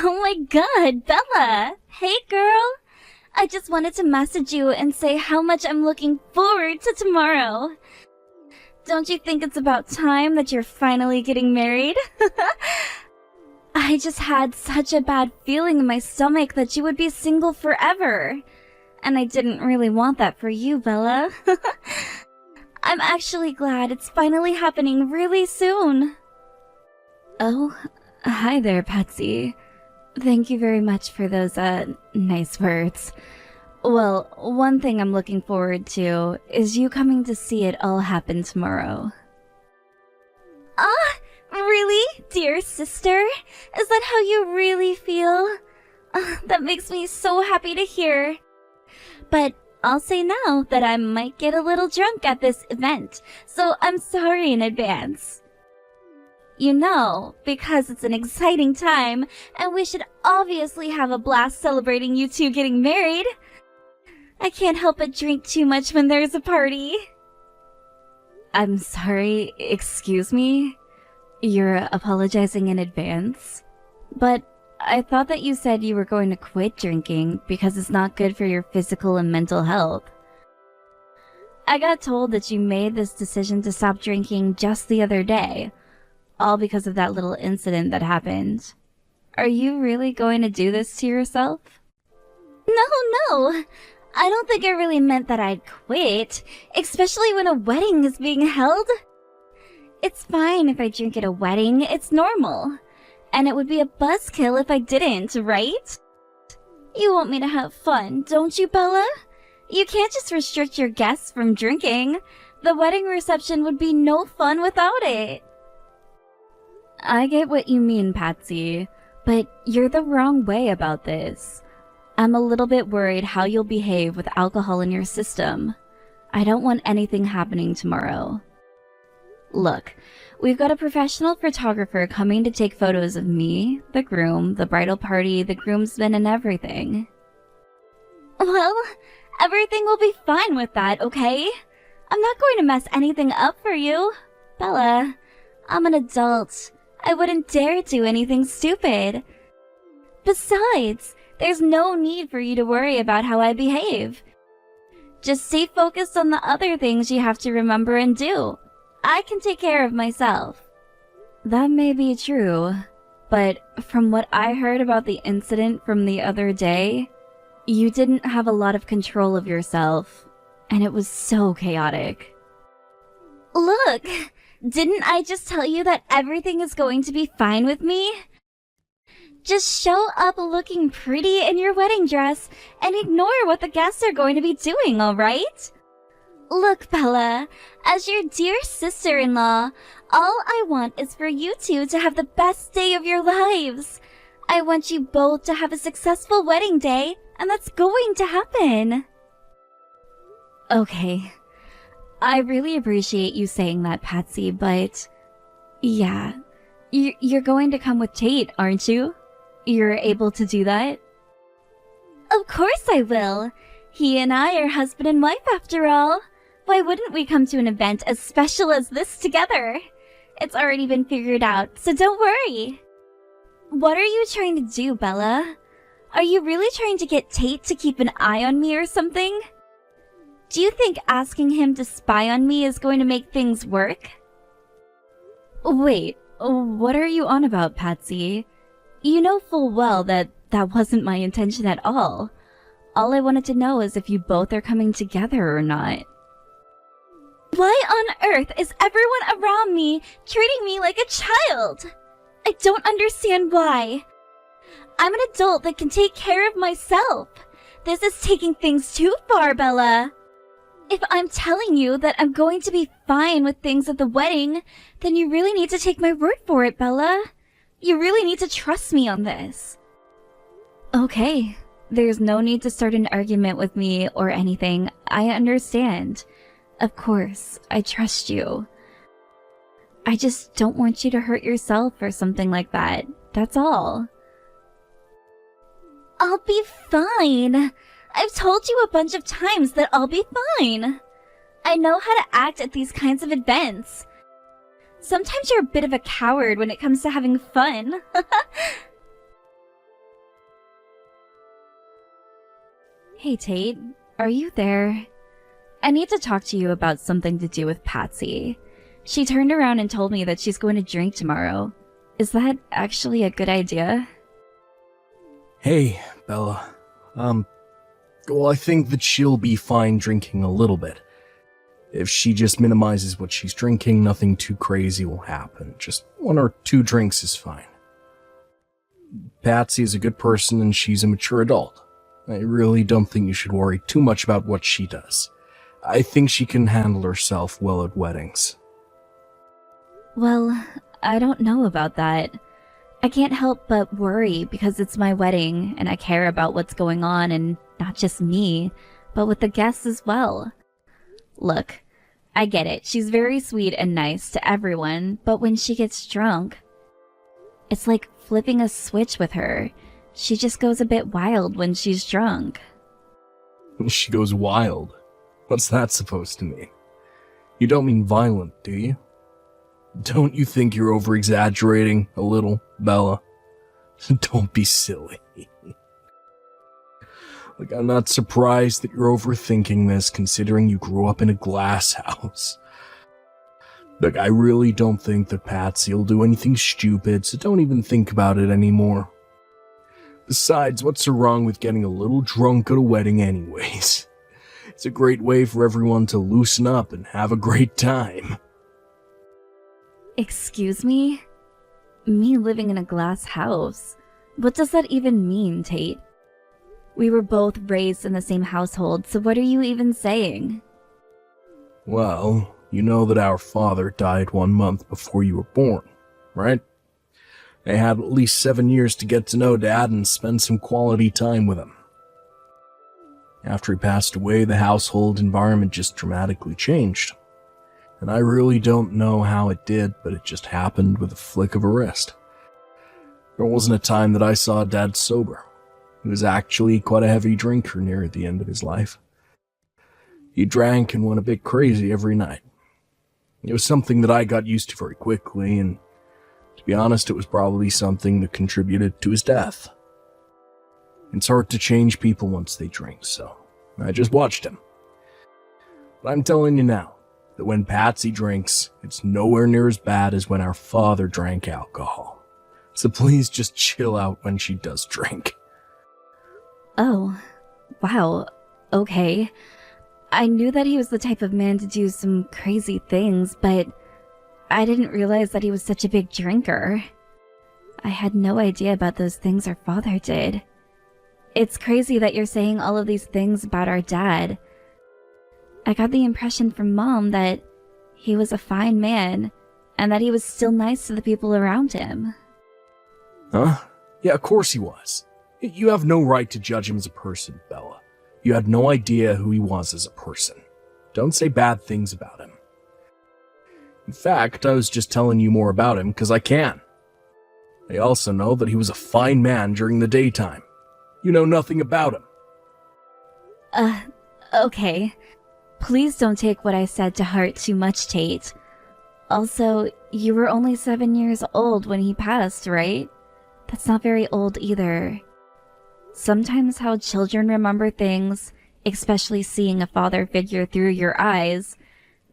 Oh my god, Bella! Hey girl! I just wanted to message you and say how much I'm looking forward to tomorrow. Don't you think it's about time that you're finally getting married? I just had such a bad feeling in my stomach that you would be single forever. And I didn't really want that for you, Bella. I'm actually glad it's finally happening really soon. Oh, hi there, Patsy. Thank you very much for those, nice words. Well, one thing I'm looking forward to is you coming to see it all happen tomorrow. Ah, really? Dear sister? Is that how you really feel? That makes me so happy to hear. But I'll say now that I might get a little drunk at this event, so I'm sorry in advance. You know, because it's an exciting time, and we should obviously have a blast celebrating you two getting married. I can't help but drink too much when there's a party. I'm sorry, excuse me? You're apologizing in advance? But I thought that you said you were going to quit drinking because it's not good for your physical and mental health. I got told that you made this decision to stop drinking just the other day, all because of that little incident that happened. Are you really going to do this to yourself? No. I don't think I really meant that I'd quit, especially when a wedding is being held. It's fine if I drink at a wedding, it's normal. And it would be a buzzkill if I didn't, right? You want me to have fun, don't you, Bella? You can't just restrict your guests from drinking. The wedding reception would be no fun without it. I get what you mean, Patsy, but you're the wrong way about this. I'm a little bit worried how you'll behave with alcohol in your system. I don't want anything happening tomorrow. Look, we've got a professional photographer coming to take photos of me, the groom, the bridal party, the groomsmen, and everything. Well, everything will be fine with that, okay? I'm not going to mess anything up for you. Bella, I'm an adult. I wouldn't dare do anything stupid. Besides, there's no need for you to worry about how I behave. Just stay focused on the other things you have to remember and do. I can take care of myself. That may be true, but from what I heard about the incident from the other day, you didn't have a lot of control of yourself, and it was so chaotic. Look! Didn't I just tell you that everything is going to be fine with me? Just show up looking pretty in your wedding dress and ignore what the guests are going to be doing, alright? Look, Bella, as your dear sister-in-law, all I want is for you two to have the best day of your lives. I want you both to have a successful wedding day, and that's going to happen. Okay. I really appreciate you saying that, Patsy, but yeah, you're going to come with Tate, aren't you? You're able to do that? Of course I will. He and I are husband and wife after all. Why wouldn't we come to an event as special as this together? It's already been figured out, so don't worry. What are you trying to do, Bella? Are you really trying to get Tate to keep an eye on me or something? Do you think asking him to spy on me is going to make things work? Wait, what are you on about, Patsy? You know full well that wasn't my intention at all. All I wanted to know is if you both are coming together or not. Why on earth is everyone around me treating me like a child? I don't understand why. I'm an adult that can take care of myself. This is taking things too far, Bella. If I'm telling you that I'm going to be fine with things at the wedding, then you really need to take my word for it, Bella. You really need to trust me on this. Okay, there's no need to start an argument with me or anything. I understand. Of course, I trust you. I just don't want you to hurt yourself or something like that. That's all. I'll be fine. I've told you a bunch of times that I'll be fine. I know how to act at these kinds of events. Sometimes you're a bit of a coward when it comes to having fun. Hey Tate, are you there? I need to talk to you about something to do with Patsy. She turned around and told me that she's going to drink tomorrow. Is that actually a good idea? Hey, Bella. Well, I think that she'll be fine drinking a little bit. If she just minimizes what she's drinking, nothing too crazy will happen. Just 1 or 2 drinks is fine. Patsy is a good person and she's a mature adult. I really don't think you should worry too much about what she does. I think she can handle herself well at weddings. Well, I don't know about that. I can't help but worry because it's my wedding and I care about what's going on, and not just me, but with the guests as well. Look, I get it. She's very sweet and nice to everyone, but when she gets drunk, it's like flipping a switch with her. She just goes a bit wild when she's drunk. She goes wild? What's that supposed to mean? You don't mean violent, do you? Don't you think you're over-exaggerating a little, Bella? Don't be silly. Like, I'm not surprised that you're overthinking this, considering you grew up in a glass house. Look, I really don't think that Patsy will do anything stupid, so don't even think about it anymore. Besides, what's so wrong with getting a little drunk at a wedding anyways? It's a great way for everyone to loosen up and have a great time. Excuse me? Me living in a glass house? What does that even mean, Tate? We were both raised in the same household, so what are you even saying? Well, you know that our father died 1 month before you were born, right? I had at least 7 years to get to know Dad and spend some quality time with him. After he passed away, the household environment just dramatically changed. And I really don't know how it did, but it just happened with a flick of a wrist. There wasn't a time that I saw Dad sober. He was actually quite a heavy drinker near the end of his life. He drank and went a bit crazy every night. It was something that I got used to very quickly, and to be honest, it was probably something that contributed to his death. It's hard to change people once they drink, so I just watched him. But I'm telling you now, that when Patsy drinks, it's nowhere near as bad as when our father drank alcohol. So please just chill out when she does drink. Oh, wow, okay. I knew that he was the type of man to do some crazy things, but I didn't realize that he was such a big drinker. I had no idea about those things our father did. It's crazy that you're saying all of these things about our dad. I got the impression from Mom that he was a fine man, and that he was still nice to the people around him. Huh? Yeah, of course he was. You have no right to judge him as a person, Bella. You had no idea who he was as a person. Don't say bad things about him. In fact, I was just telling you more about him because I can. I also know that he was a fine man during the daytime. You know nothing about him. Okay. Please don't take what I said to heart too much, Tate. Also, you were only 7 years old when he passed, right? That's not very old either. Sometimes how children remember things, especially seeing a father figure through your eyes,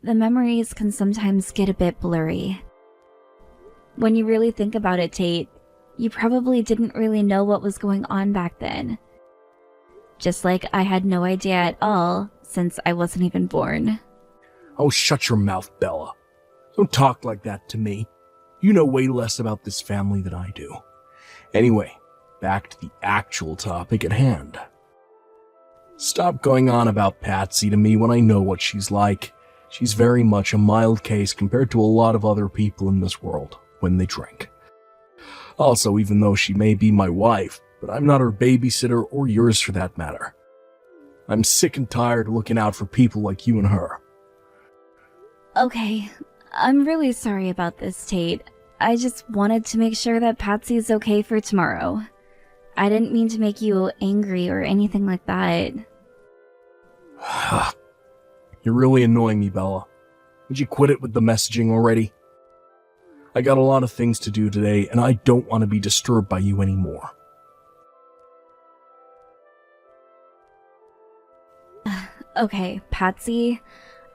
the memories can sometimes get a bit blurry. When you really think about it, Tate, you probably didn't really know what was going on back then. Just like I had no idea at all, since I wasn't even born. Oh, shut your mouth, Bella. Don't talk like that to me. You know way less about this family than I do. Anyway, back to the actual topic at hand. Stop going on about Patsy to me when I know what she's like. She's very much a mild case compared to a lot of other people in this world when they drink. Also, even though she may be my wife, but I'm not her babysitter or yours for that matter. I'm sick and tired of looking out for people like you and her. Okay, I'm really sorry about this, Tate. I just wanted to make sure that Patsy's okay for tomorrow. I didn't mean to make you angry or anything like that. You're really annoying me, Bella. Would you quit it with the messaging already? I got a lot of things to do today, and I don't want to be disturbed by you anymore. Okay, Patsy,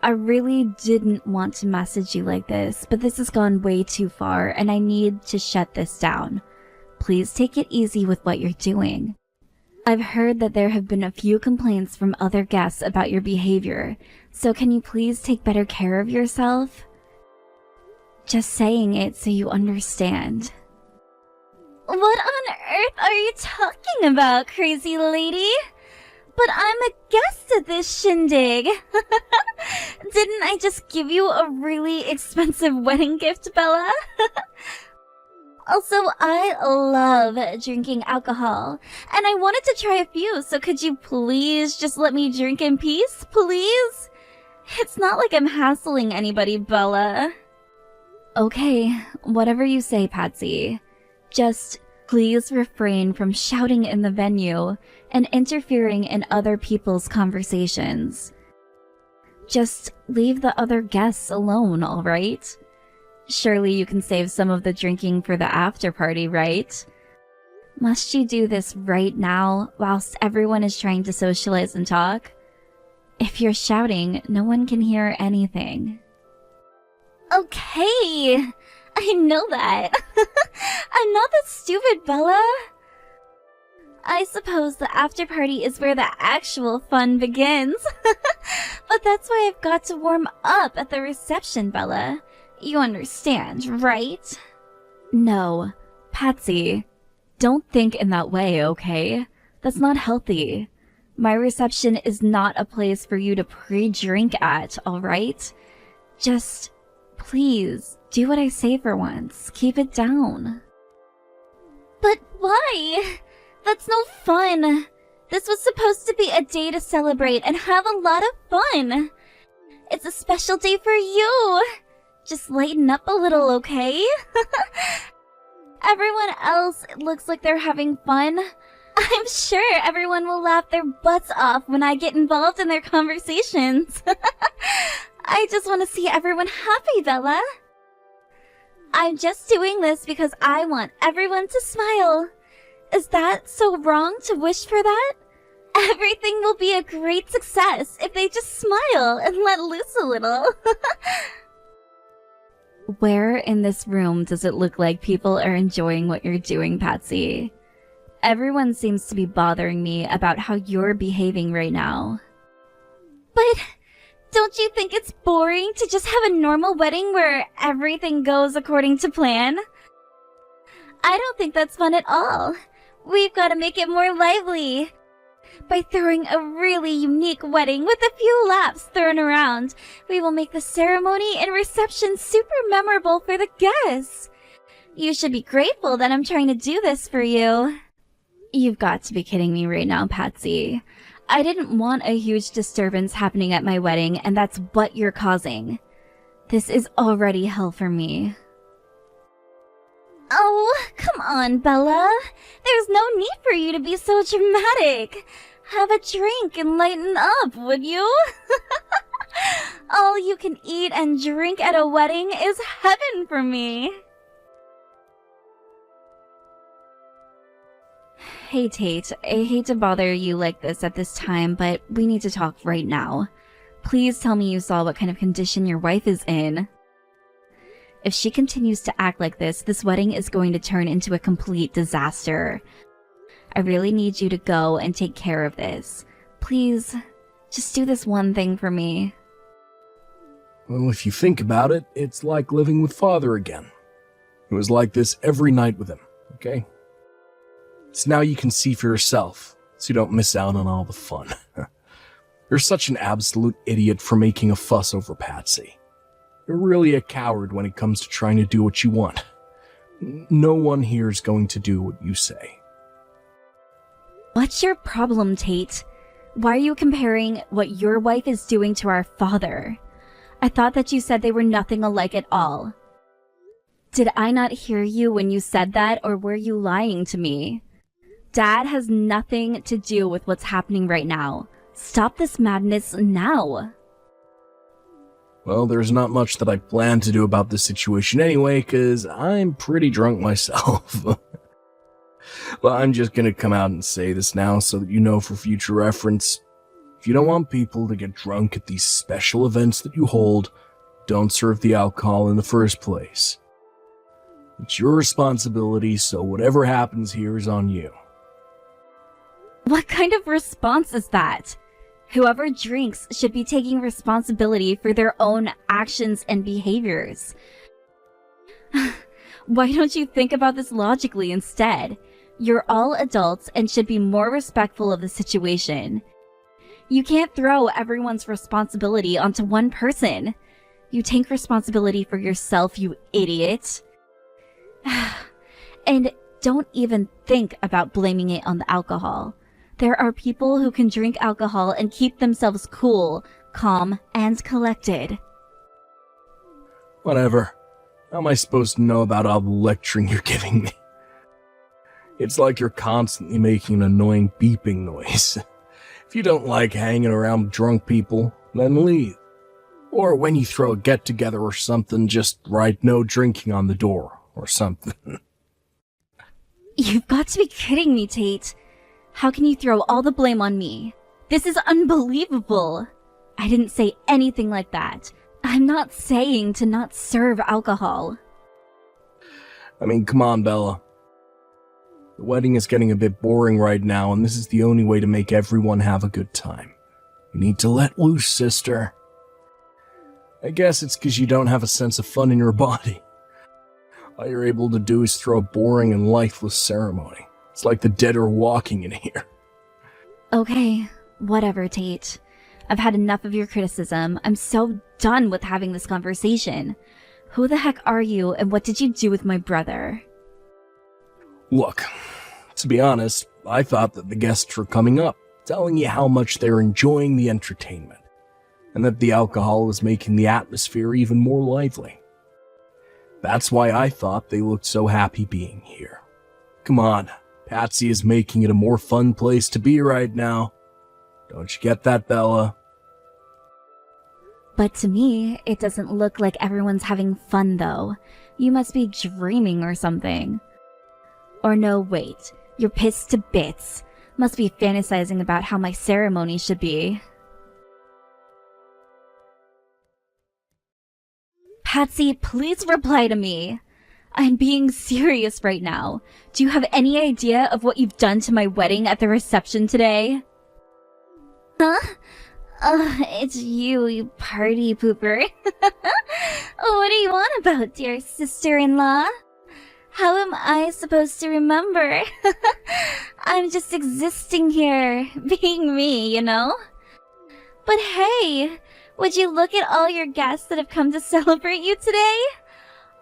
I really didn't want to message you like this, but this has gone way too far and I need to shut this down. Please take it easy with what you're doing. I've heard that there have been a few complaints from other guests about your behavior, so can you please take better care of yourself? Just saying it so you understand. What on earth are you talking about, crazy lady? But I'm a guest at this shindig. Didn't I just give you a really expensive wedding gift, Bella? Also, I love drinking alcohol, and I wanted to try a few, so could you please just let me drink in peace, please? It's not like I'm hassling anybody, Bella. Okay, whatever you say, Patsy. Just please refrain from shouting in the venue and interfering in other people's conversations. Just leave the other guests alone, alright? Surely you can save some of the drinking for the after party, right? Must you do this right now whilst everyone is trying to socialize and talk? If you're shouting, no one can hear anything. Okay, I know that. I'm not that stupid, Bella. I suppose the after party is where the actual fun begins. But that's why I've got to warm up at the reception, Bella. You understand, right? No, Patsy, don't think in that way, okay? That's not healthy. My reception is not a place for you to pre-drink at, alright? Just, please, do what I say for once. Keep it down. But why? That's no fun. This was supposed to be a day to celebrate and have a lot of fun. It's a special day for you. Just lighten up a little, okay? Everyone else looks like they're having fun. I'm sure everyone will laugh their butts off when I get involved in their conversations. I just want to see everyone happy, Bella. I'm just doing this because I want everyone to smile. Is that so wrong to wish for that? Everything will be a great success if they just smile and let loose a little. Where in this room does it look like people are enjoying what you're doing, Patsy? Everyone seems to be bothering me about how you're behaving right now. But don't you think it's boring to just have a normal wedding where everything goes according to plan? I don't think that's fun at all. We've got to make it more lively. By throwing a really unique wedding with a few laughs thrown around, we will make the ceremony and reception super memorable for the guests. You should be grateful that I'm trying to do this for you. You've got to be kidding me right now, Patsy. I didn't want a huge disturbance happening at my wedding, and that's what you're causing. This is already hell for me. Oh, come on, Bella. There's no need for you to be so dramatic. Have a drink and lighten up, would you? All you can eat and drink at a wedding is heaven for me. Hey, Tate. I hate to bother you like this at this time, but we need to talk right now. Please tell me you saw what kind of condition your wife is in. If she continues to act like this wedding is going to turn into a complete disaster. I really need you to go and take care of this. Please, just do this one thing for me. Well, if you think about it, it's like living with Father again. It was like this every night with him, okay? So now you can see for yourself, so you don't miss out on all the fun. You're such an absolute idiot for making a fuss over Patsy. You're really a coward when it comes to trying to do what you want. No one here is going to do what you say. What's your problem, Tate? Why are you comparing what your wife is doing to our father? I thought that you said they were nothing alike at all. Did I not hear you when you said that, or were you lying to me? Dad has nothing to do with what's happening right now. Stop this madness now. Well, there's not much that I plan to do about this situation anyway, because I'm pretty drunk myself. But I'm just gonna come out and say this now so that you know for future reference. If you don't want people to get drunk at these special events that you hold, don't serve the alcohol in the first place. It's your responsibility, so whatever happens here is on you. What kind of response is that? Whoever drinks should be taking responsibility for their own actions and behaviors. Why don't you think about this logically instead? You're all adults and should be more respectful of the situation. You can't throw everyone's responsibility onto one person. You take responsibility for yourself, you idiot. And don't even think about blaming it on the alcohol. There are people who can drink alcohol and keep themselves cool, calm, and collected. Whatever. How am I supposed to know about all the lecturing you're giving me? It's like you're constantly making an annoying beeping noise. If you don't like hanging around with drunk people, then leave. Or when you throw a get-together or something, just write no drinking on the door or something. You've got to be kidding me, Tate. How can you throw all the blame on me? This is unbelievable. I didn't say anything like that. I'm not saying to not serve alcohol. I mean, come on, Bella. The wedding is getting a bit boring right now, and this is the only way to make everyone have a good time. You need to let loose, sister. I guess it's because you don't have a sense of fun in your body. All you're able to do is throw a boring and lifeless ceremony. It's like the dead are walking in here. Okay, whatever, Tate. I've had enough of your criticism. I'm so done with having this conversation. Who the heck are you, and what did you do with my brother? Look, to be honest, I thought that the guests were coming up, telling you how much they're enjoying the entertainment, and that the alcohol is making the atmosphere even more lively. That's why I thought they looked so happy being here. Come on, Patsy is making it a more fun place to be right now. Don't you get that, Bella? But to me, it doesn't look like everyone's having fun, though. You must be dreaming or something. Or no, wait. You're pissed to bits. Must be fantasizing about how my ceremony should be. Patsy, please reply to me. I'm being serious right now. Do you have any idea of what you've done to my wedding at the reception today? Huh? It's you, you party pooper. What do you want about, dear sister-in-law? How am I supposed to remember? I'm just existing here, being me, you know? But hey, would you look at all your guests that have come to celebrate you today?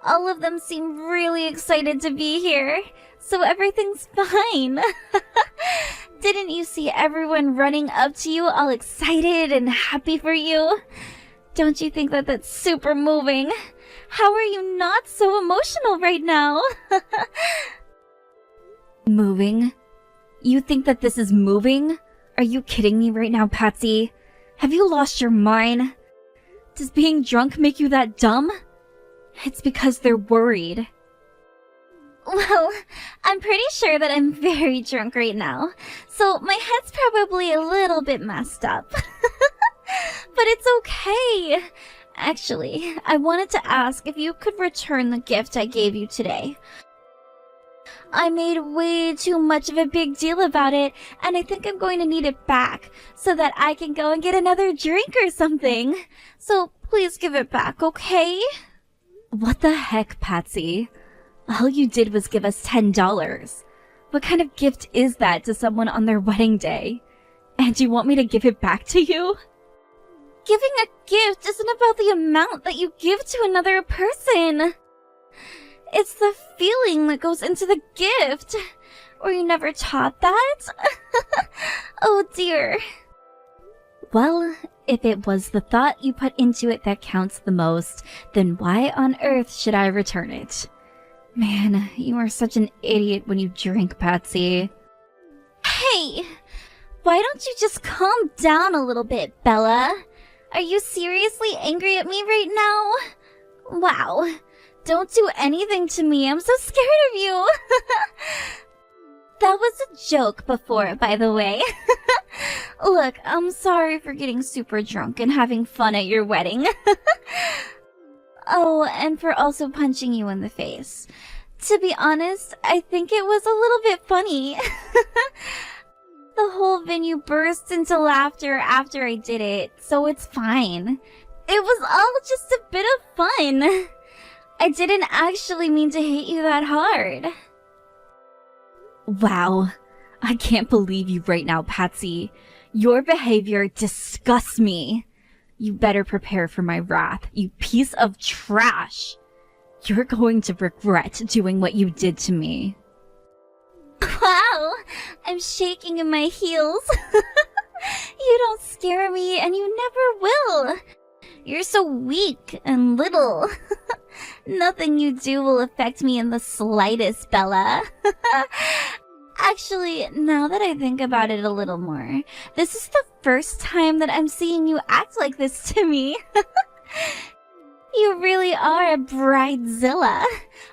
All of them seem really excited to be here, so everything's fine. Didn't you see everyone running up to you all excited and happy for you? Don't you think that that's super moving? How are you not so emotional right now? Moving? You think that this is moving? Are you kidding me right now, Patsy? Have you lost your mind? Does being drunk make you that dumb? It's because they're worried. Well, I'm pretty sure that I'm very drunk right now, so my head's probably a little bit messed up. But it's okay. Actually, I wanted to ask if you could return the gift I gave you today. I made way too much of a big deal about it, and I think I'm going to need it back so that I can go and get another drink or something. So please give it back, okay? What the heck, Patsy? All you did was give us $10. What kind of gift is that to someone on their wedding day? And you want me to give it back to you? Giving a gift isn't about the amount that you give to another person. It's the feeling that goes into the gift. Were you never taught that? Oh dear. Well, if it was the thought you put into it that counts the most, then why on earth should I return it? Man, you are such an idiot when you drink, Patsy. Hey! Why don't you just calm down a little bit, Bella? Are you seriously angry at me right now? Wow. Don't do anything to me. I'm so scared of you. That was a joke before, by the way. Look, I'm sorry for getting super drunk and having fun at your wedding. Oh, and for also punching you in the face. To be honest, I think it was a little bit funny. The whole venue burst into laughter after I did it, so it's fine. It was all just a bit of fun. I didn't actually mean to hit you that hard. Wow. I can't believe you right now, Patsy. Your behavior disgusts me. You better prepare for my wrath, you piece of trash. You're going to regret doing what you did to me. Wow, I'm shaking in my heels. You don't scare me, and you never will. You're so weak and little. Nothing you do will affect me in the slightest, Bella. Actually, now that I think about it a little more, this is the first time that I'm seeing you act like this to me. You really are a bridezilla.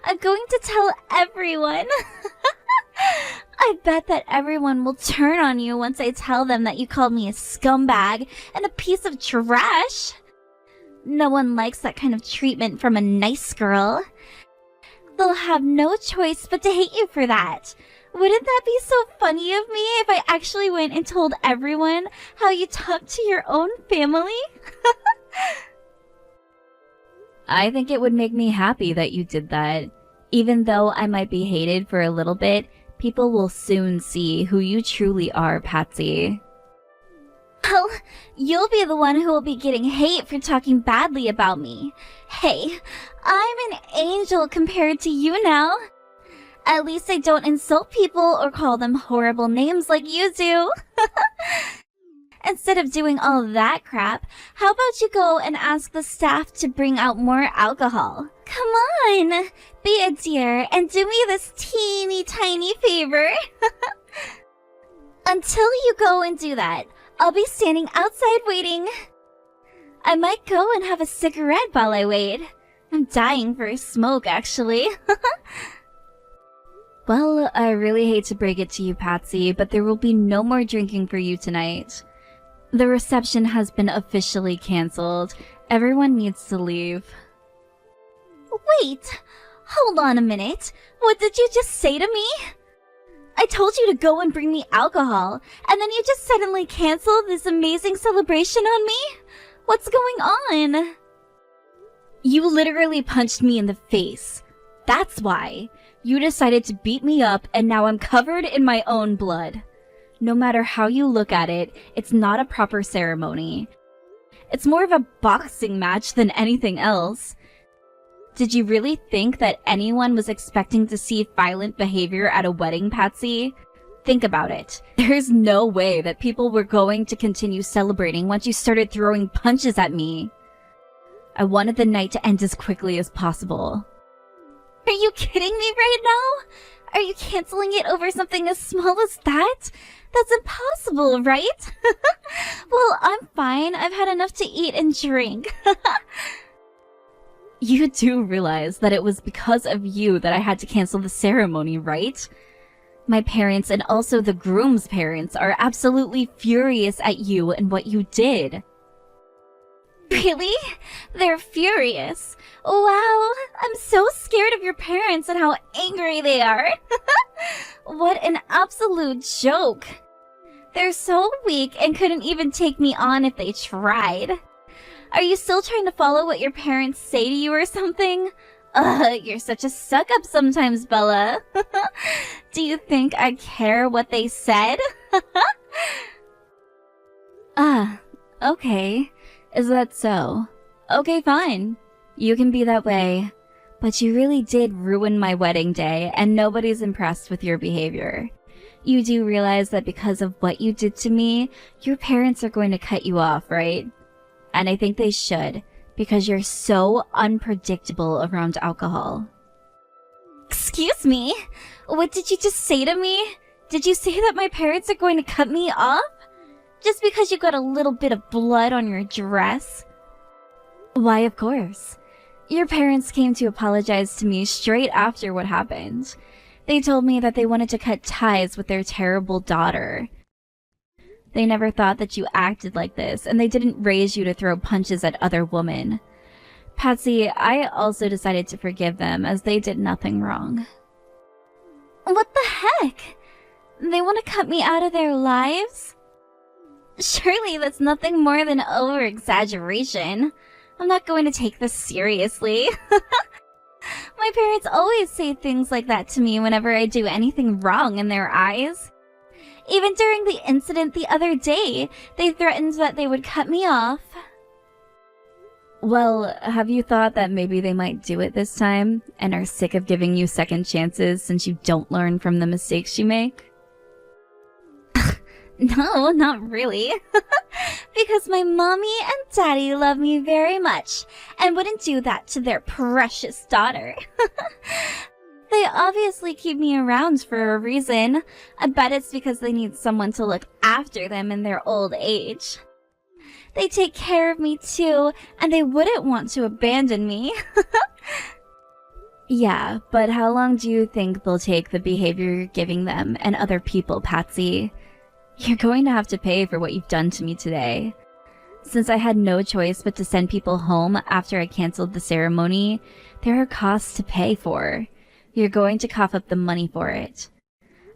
I'm going to tell everyone. I bet that everyone will turn on you once I tell them that you called me a scumbag and a piece of trash. No one likes that kind of treatment from a nice girl. They'll have no choice but to hate you for that. Wouldn't that be so funny of me if I actually went and told everyone how you talk to your own family? I think it would make me happy that you did that. Even though I might be hated for a little bit, people will soon see who you truly are, Patsy. Well, you'll be the one who will be getting hate for talking badly about me. Hey, I'm an angel compared to you now. At least I don't insult people or call them horrible names like you do. Instead of doing all that crap, how about you go and ask the staff to bring out more alcohol? Come on, be a dear and do me this teeny tiny favor. Until you go and do that, I'll be standing outside waiting. I might go and have a cigarette while I wait. I'm dying for a smoke, actually. Well, I really hate to break it to you, Patsy, but there will be no more drinking for you tonight. The reception has been officially canceled. Everyone needs to leave. Wait! Hold on a minute. What did you just say to me? I told you to go and bring me alcohol, and then you just suddenly canceled this amazing celebration on me? What's going on? You literally punched me in the face. That's why. You decided to beat me up, and now I'm covered in my own blood. No matter how you look at it, it's not a proper ceremony. It's more of a boxing match than anything else. Did you really think that anyone was expecting to see violent behavior at a wedding, Patsy? Think about it. There's no way that people were going to continue celebrating once you started throwing punches at me. I wanted the night to end as quickly as possible. Are you kidding me right now? Are you canceling it over something as small as that? That's impossible, right? Well, I'm fine. I've had enough to eat and drink. You do realize that it was because of you that I had to cancel the ceremony, right? My parents and also the groom's parents are absolutely furious at you and what you did. Really? They're furious. Wow, I'm so scared of your parents and how angry they are. What an absolute joke. They're so weak and couldn't even take me on if they tried. Are you still trying to follow what your parents say to you or something? You're such a suck-up sometimes, Bella. Do you think I care what they said? Okay. Is that so? Okay, fine. You can be that way. But you really did ruin my wedding day, and nobody's impressed with your behavior. You do realize that because of what you did to me, your parents are going to cut you off, right? And I think they should, because you're so unpredictable around alcohol. Excuse me? What did you just say to me? Did you say that my parents are going to cut me off? Just because you got a little bit of blood on your dress? Why, of course. Your parents came to apologize to me straight after what happened. They told me that they wanted to cut ties with their terrible daughter. They never thought that you acted like this, and they didn't raise you to throw punches at other women. Patsy, I also decided to forgive them as they did nothing wrong. What the heck? They want to cut me out of their lives? Surely that's nothing more than over-exaggeration. I'm not going to take this seriously. My parents always say things like that to me whenever I do anything wrong in their eyes. Even during the incident the other day, they threatened that they would cut me off. Well, have you thought that maybe they might do it this time, and are sick of giving you second chances since you don't learn from the mistakes you make? No, not really. Because my mommy and daddy love me very much, and wouldn't do that to their precious daughter. They obviously keep me around for a reason. I bet it's because they need someone to look after them in their old age. They take care of me too, and they wouldn't want to abandon me. Yeah, but how long do you think they'll take the behavior you're giving them and other people, Patsy? You're going to have to pay for what you've done to me today. Since I had no choice but to send people home after I canceled the ceremony, there are costs to pay for. You're going to cough up the money for it.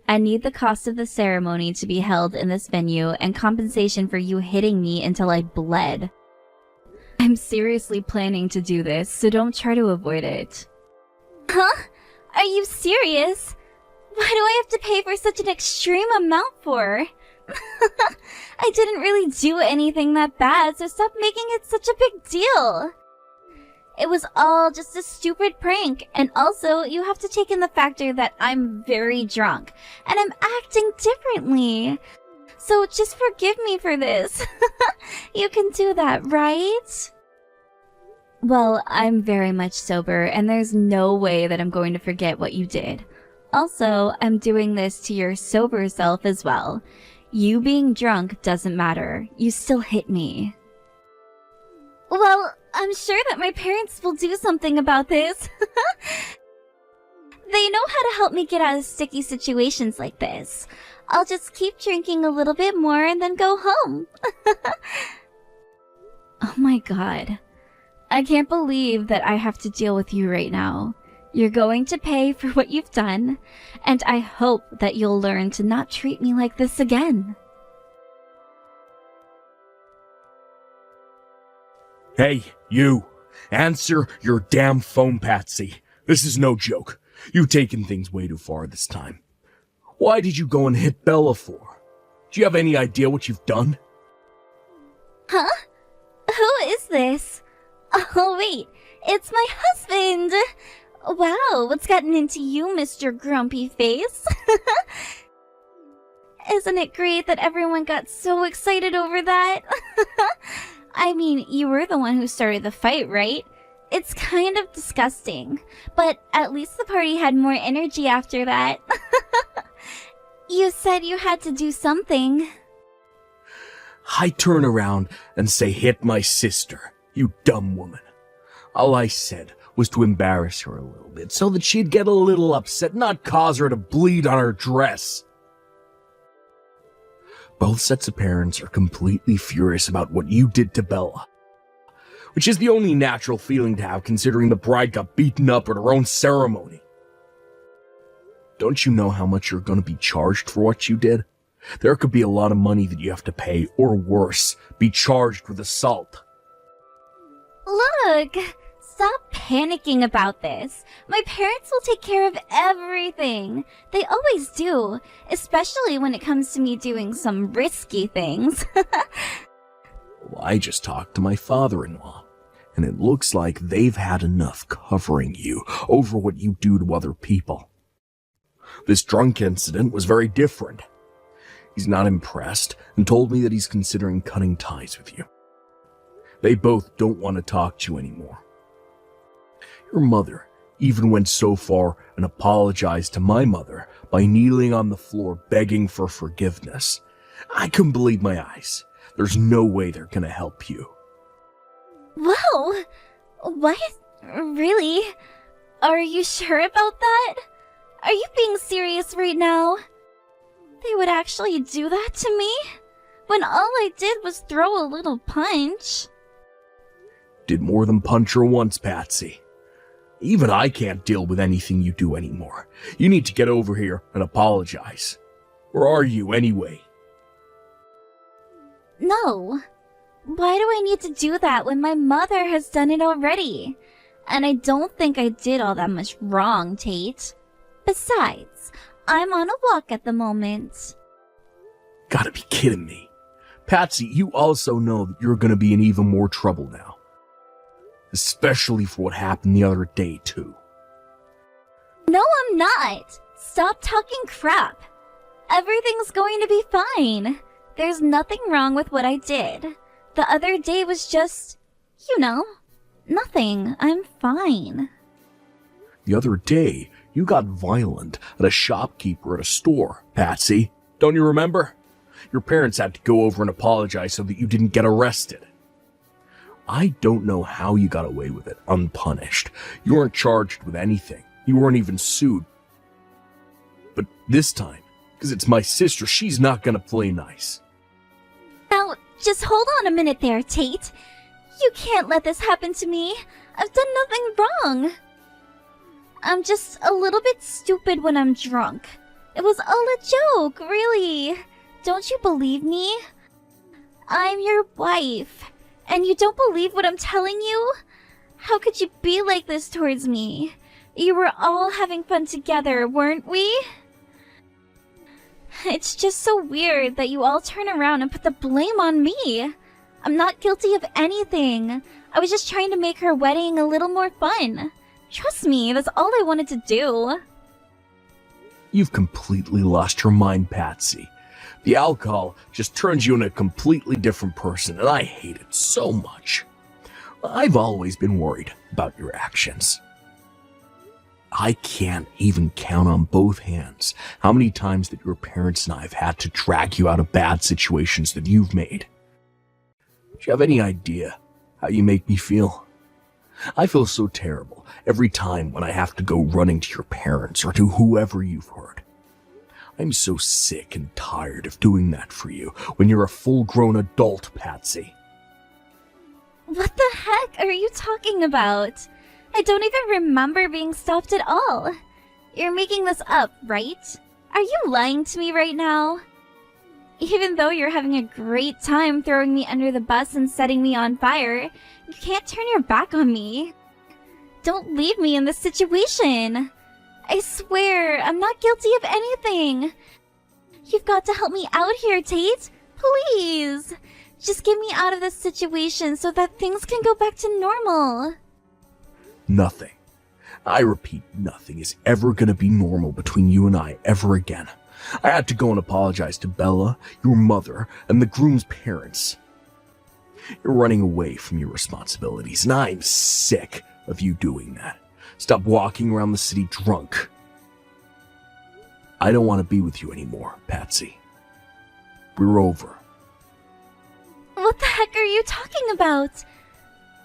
I need the cost of the ceremony to be held in this venue and compensation for you hitting me until I bled. I'm seriously planning to do this, so don't try to avoid it. Huh? Are you serious? Why do I have to pay for such an extreme amount for? I didn't really do anything that bad, so stop making it such a big deal. It was all just a stupid prank, and also you have to take in the factor that I'm very drunk, and I'm acting differently. So just forgive me for this. You can do that, right? Well, I'm very much sober, and there's no way that I'm going to forget what you did. Also, I'm doing this to your sober self as well. You being drunk doesn't matter. You still hit me. Well, I'm sure that my parents will do something about this. They know how to help me get out of sticky situations like this. I'll just keep drinking a little bit more and then go home. Oh my god. I can't believe that I have to deal with you right now. You're going to pay for what you've done, and I hope that you'll learn to not treat me like this again. Hey, you! Answer your damn phone, Patsy. This is no joke. You've taken things way too far this time. Why did you go and hit Bella for? Do you have any idea what you've done? Huh? Who is this? Oh wait, it's my husband! Wow, what's gotten into you, Mr. Grumpy Face? Isn't it great that everyone got so excited over that? I mean, you were the one who started the fight, right? It's kind of disgusting, but at least the party had more energy after that. You said you had to do something. I turn around and say hit my sister, you dumb woman. All I said was to embarrass her a little bit so that she'd get a little upset, not cause her to bleed on her dress. Both sets of parents are completely furious about what you did to Bella, which is the only natural feeling to have considering the bride got beaten up at her own ceremony. Don't you know how much you're going to be charged for what you did? There could be a lot of money that you have to pay, or worse, be charged with assault. Look! Stop panicking about this. My parents will take care of everything. They always do, especially when it comes to me doing some risky things. Well, I just talked to my father-in-law, and it looks like they've had enough covering you over what you do to other people. This drunk incident was very different. He's not impressed and told me that he's considering cutting ties with you. They both don't want to talk to you anymore. Your mother even went so far and apologized to my mother by kneeling on the floor begging for forgiveness. I couldn't believe my eyes. There's no way they're gonna help you. Whoa! What? Really? Are you sure about that? Are you being serious right now? They would actually do that to me? when all I did was throw a little punch. Did more than punch her once, Patsy. Even I can't deal with anything you do anymore. You need to get over here and apologize. Where are you, anyway? No. Why do I need to do that when my mother has done it already? And I don't think I did all that much wrong, Tate. Besides, I'm on a walk at the moment. Gotta be kidding me. Patsy, you also know that you're gonna be in even more trouble now. Especially for what happened the other day, too. No, I'm not. Stop talking crap. Everything's going to be fine. There's nothing wrong with what I did. The other day was just, nothing. I'm fine. The other day, you got violent at a shopkeeper at a store, Patsy. Don't you remember? Your parents had to go over and apologize so that you didn't get arrested. I don't know how you got away with it unpunished. You weren't charged with anything. You weren't even sued. But this time, because it's my sister, she's not gonna play nice. Now, just hold on a minute there, Tate. You can't let this happen to me. I've done nothing wrong. I'm just a little bit stupid when I'm drunk. It was all a joke, really. Don't you believe me? I'm your wife. And you don't believe what I'm telling you? How could you be like this towards me? You were all having fun together, weren't we? It's just so weird that you all turn around and put the blame on me. I'm not guilty of anything. I was just trying to make her wedding a little more fun. Trust me, that's all I wanted to do. You've completely lost your mind, Patsy. The alcohol just turns you into a completely different person, and I hate it so much. I've always been worried about your actions. I can't even count on both hands how many times that your parents and I have had to drag you out of bad situations that you've made. Do you have any idea how you make me feel? I feel so terrible every time when I have to go running to your parents or to whoever you've hurt. I'm so sick and tired of doing that for you when you're a full-grown adult, Patsy. What the heck are you talking about? I don't even remember being stopped at all. You're making this up, right? Are you lying to me right now? Even though you're having a great time throwing me under the bus and setting me on fire, you can't turn your back on me. Don't leave me in this situation. I swear, I'm not guilty of anything. You've got to help me out here, Tate. Please. Just get me out of this situation so that things can go back to normal. Nothing. I repeat, nothing is ever gonna be normal between you and I ever again. I had to go and apologize to Bella, your mother, and the groom's parents. You're running away from your responsibilities, and I'm sick of you doing that. Stop walking around the city drunk. I don't want to be with you anymore, Patsy. We're over. What the heck are you talking about?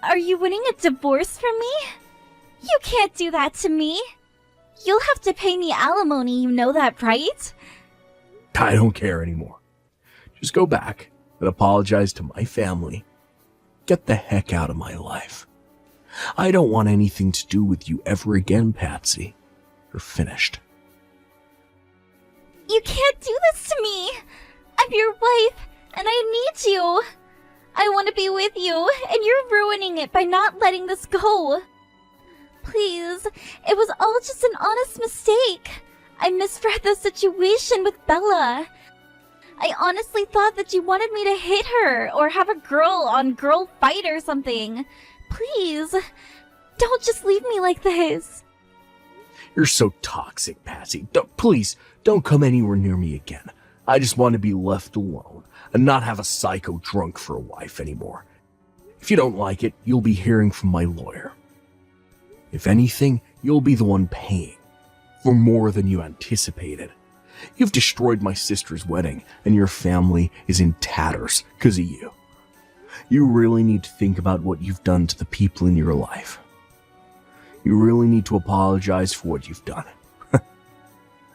Are you winning a divorce from me? You can't do that to me. You'll have to pay me alimony, you know that, right? I don't care anymore. Just go back and apologize to my family. Get the heck out of my life. I don't want anything to do with you ever again, Patsy. You're finished. You can't do this to me. I'm your wife, and I need you. I want to be with you, and you're ruining it by not letting this go. Please, it was all just an honest mistake. I misread the situation with Bella. I honestly thought that you wanted me to hit her or have a girl-on-girl fight or something. Please, don't just leave me like this. You're so toxic, Patsy. Please, don't come anywhere near me again. I just want to be left alone and not have a psycho drunk for a wife anymore. If you don't like it, you'll be hearing from my lawyer. If anything, you'll be the one paying for more than you anticipated. You've destroyed my sister's wedding, and your family is in tatters because of you. You really need to think about what you've done to the people in your life. You really need to apologize for what you've done.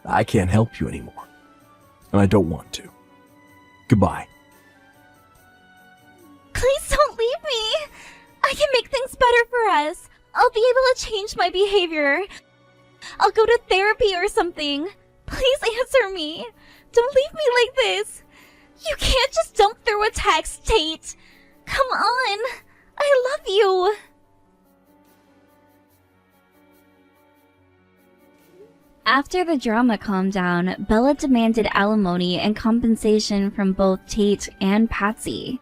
I can't help you anymore, and I don't want to. Goodbye. pass, I'll be able to change my behavior. I'll go to therapy or something. Please answer me. Don't leave me like this. You can't just dump through a text, Tate. Come on. I love you. After the drama calmed down, Bella demanded alimony and compensation from both Tate and Patsy.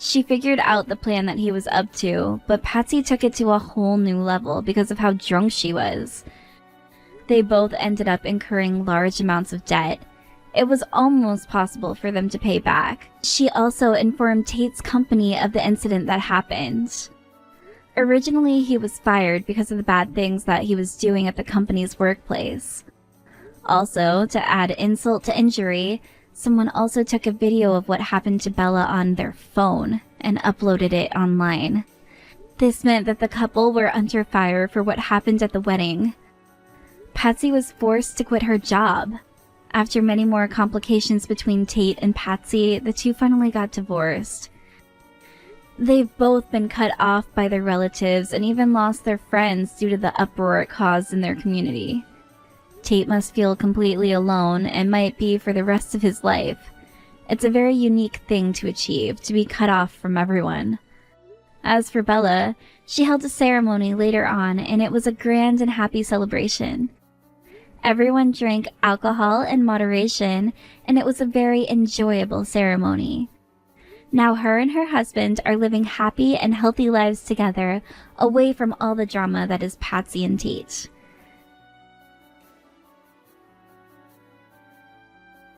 She figured out the plan that he was up to, but Patsy took it to a whole new level because of how drunk she was. They both ended up incurring large amounts of debt. It was almost possible for them to pay back. She also informed Tate's company of the incident that happened. Originally, he was fired because of the bad things that he was doing at the company's workplace. Also, to add insult to injury, someone also took a video of what happened to Bella on their phone and uploaded it online. This meant that the couple were under fire for what happened at the wedding. Patsy was forced to quit her job. After many more complications between Tate and Patsy, the two finally got divorced. They've both been cut off by their relatives and even lost their friends due to the uproar it caused in their community. Tate must feel completely alone and might be for the rest of his life. It's a very unique thing to achieve, to be cut off from everyone. As for Bella, she held a ceremony later on, and it was a grand and happy celebration. Everyone drank alcohol in moderation, and it was a very enjoyable ceremony. Now her and her husband are living happy and healthy lives together, away from all the drama that is Patsy and Tate.